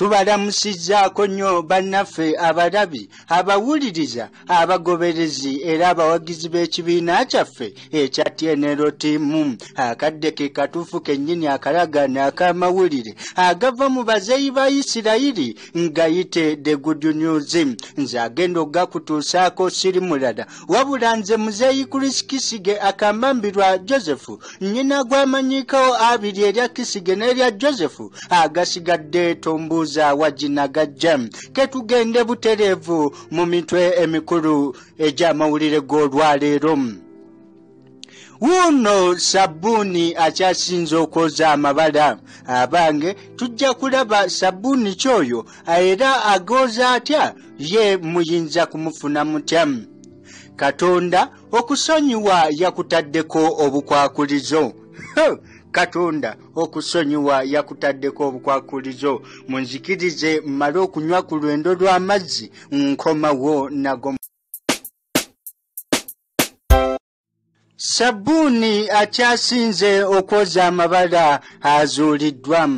Tubalamusizzaako nnyo bannaffe abalabi, abawuliriza, abagoberezi era abawagizi b'ekibiina kyaffe ekya TNL Team. Akadde ke katuufu kennyini akalagana ak'amawulire agava mu bazeeyi ba Isirayiri ngayite The Good News. Nze agenda okugakutuusaako siri mulala wabula nze muzeeyi Chris Kisige akambambirwa Joseph nnyina gw'amanyiikawo abiri erya Kisige n'erya Joseph agasigadde tombuuza wajinagajja. Ketugende butereevu mu mitwe emikulu egy'amawulire g'olwaleero. Wuno sabbuuni akyasinza okwoza amabala. Abange tujja kulaba sabbuuni kyoyo era agooza atya, ye muyinza kumufuna mutya. Katonda okusonyiwa yakutaddeko obukwakulizo. Katonda okusonyiwa yakutaddeko obukwakulizo. Munzikirize mmale okunywa ku lwendo lw'amazzi nkomawo nago. Sabbuuni akyasinze okwoza amabala azuuliddwa.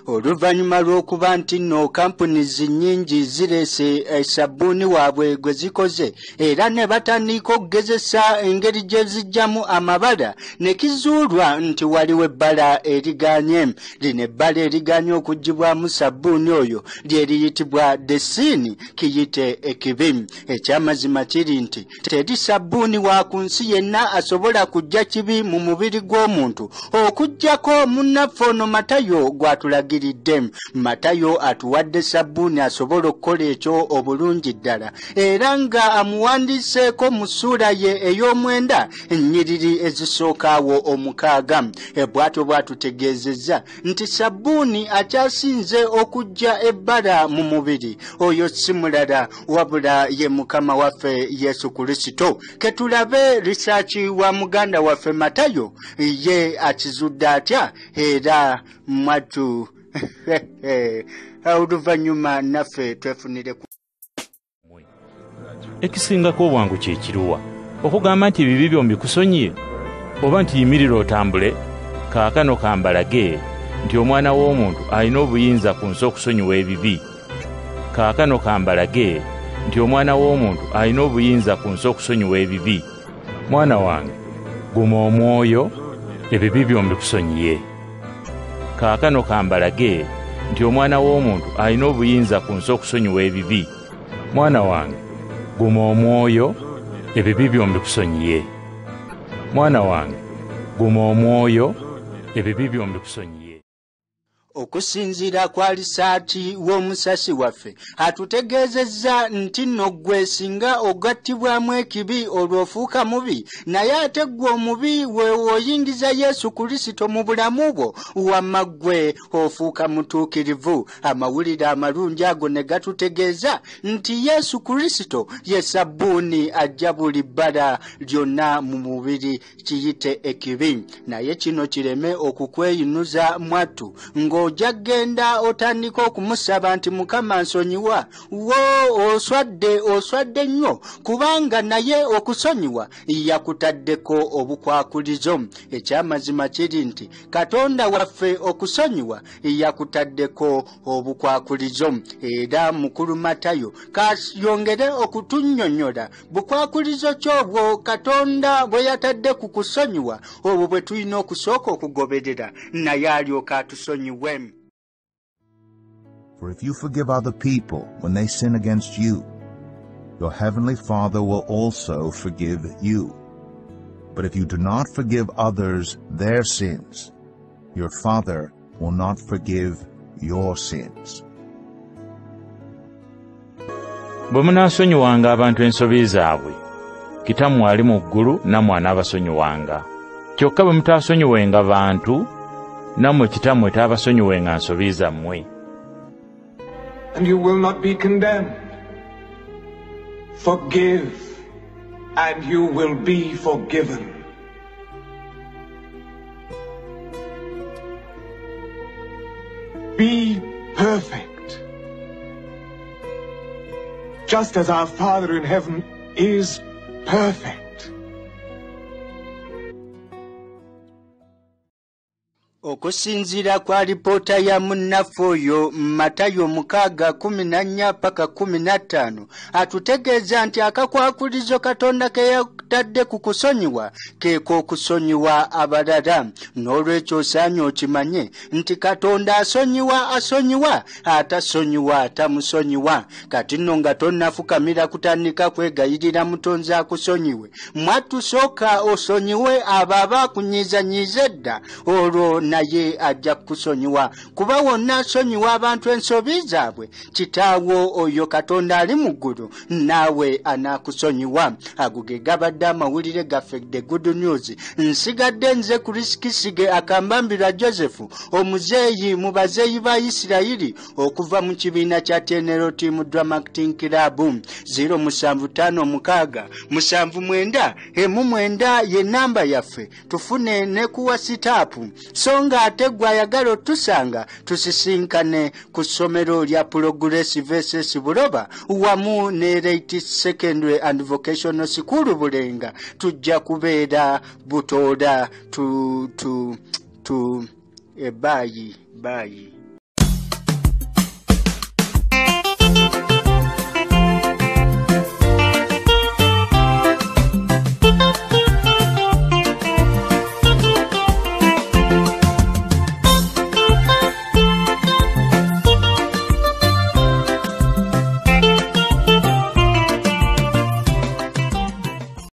Oluvannyuma lw'okuba nti nno companies nnyingi zireese sabbuuni waabwe gwe zikoze era ne batandika okugezesa engeri gye zijjamu amabala, ne kizuulwa nti waliwo ebbala eriganye. Lino ebbala eriganye okuggyibwamu sabbuuni oyo lye liyitibwa desini kiyite ekibi. Ekyamazima kiri nti teri sabbuuni wa ku nsi yenna asobola kujja kibi mu mubiri gw'omuntu okuggyako munnaffe ono Matayo gw'atulagiridde. Matayo atuwadde sabbuuni asobola okukola ekyo obulungi ddala era nga amuwandiseeko mu ssuula ye ey'omwenda ennyiriri ezisookawo 6. Bw'atyo bw'atutegeezezza nti sabbuuni akyasinze okujja ebbala mu mubiri oyo si mulala wabula ye Mukama waffe Yesu Kristo. Ketulabe risaaki wa muganda waffe Matayo ye akizudde atya era mwatu oluvannyuma naffe twefunire ku ekisingako obwangu kye kiruwa okugamba nti ebibi byombi kusonyiye oba nti yimirira otambule. Kaakano kambalage nti omwana w'omuntu alina obuyinza ku nsi okusonyiwa ebibi. Kaakano kambalage nti omwana w'omuntu alina obuyinza ku nsi okusonyiwa ebibi. Mwana wange guma omwoyo, ebibi byombi kusonyiye. Kaakano kambalage nti omwana w'omuntu alina obuyinza ku nsi okusonyiwa ebibi. Mwana wange guma omwoyo, ebibi byombi kusonyiye. Mwana wange guma omwoyo, ebibi byombi kusonyiye. Okusinziira kwa lisaati w'omusasi waffe atutegeezezza nti nno gwe singa ogattibwamu ekibi olwofuuka mubi, naye ate gwe omubi we oyingiza Yesu Kristo mu bulamu bwo wamma gwe ofuuka mutuukirivu. Amawulire amalungi ago ne gatutegeeza nti Yesu Kristo ye sabbuuni ajja buli bbala lyonna mu mubiri kiyite ekibi. Naye kino kireme okukweyinuza mwattu ojja genda otandika okumusaba nti Mukama nsonyiwa. Oswadde nnyo kubanga naye okusonyiwa yakutaddeko obukwakulizo. Ekyamazima kiri nti Katonda waffe okusonyiwa yakutaddeko obukwakulizo. Era mukulu Matayo kayongere okutunnyonnyola bukwakulizo ky'obwo Katonda bwe yatadde ku kusonyiwa obwo bwe tulina okusooka okugoberera naye alyoka atusonyiwe. For if you forgive other people when they sin against you, your heavenly Father will also forgive you. But if you do not forgive others their sins, your Father will not forgive your sins. Bwe munaasonyiwanga abantu ensobi zaabwe, Kitammwe ali mu ggulu nammwe anaabasonyiwanga. Kyokka bwe mutaasonyiwenga bantu, nammwe Kitammwe taabasonyiwenga nsobi zammwe. And you will not be condemned. Forgive, and you will be forgiven. Be perfect, just as our Father in heaven is perfect. Okusinziira kwa lipoota ya munnaffe oyo Matayo 6:14 paka 15 atutegeeza nti akakwakulizo Katonda ke yatadde ku kusonyiwa keeko okusonyiwa abalala. N'olwekyo osaanye okimanye nti Katonda asonyiwa atasonyiwa atamusonyiwa. Kati nno nga tonnafukamira kutandika kwegayirira Mutonzi akusonyiwe, mwattu sooka osonyiwe abo abaakunyiizanyiiza edda, olwo naye ajja kusonyiwa. Kuba wonna asonyiwa abantu ensobi zaabwe, kitaawo oyo Katonda ali mu ggulu naawe anaakusonyiwa. Ago ge gabadde amawulire gaffe The Good News. Nsigadde nze Chris Kisige akambambirwa Joseph, omuzeeyi mu bazeeyi ba Isirayiri okuva mu kibiina kya TNL Team Dramatic Club. 07567919 ye namba yaffe. Tufune ne ku WhatsApp. Songa ate gwe ayagala otusanga tusisinkane ku ssomero lya Progressive VSS Buloba wamu ne Rate Secondary and Vocational School Bulenga. Tujja kubeera Butooda tu bye.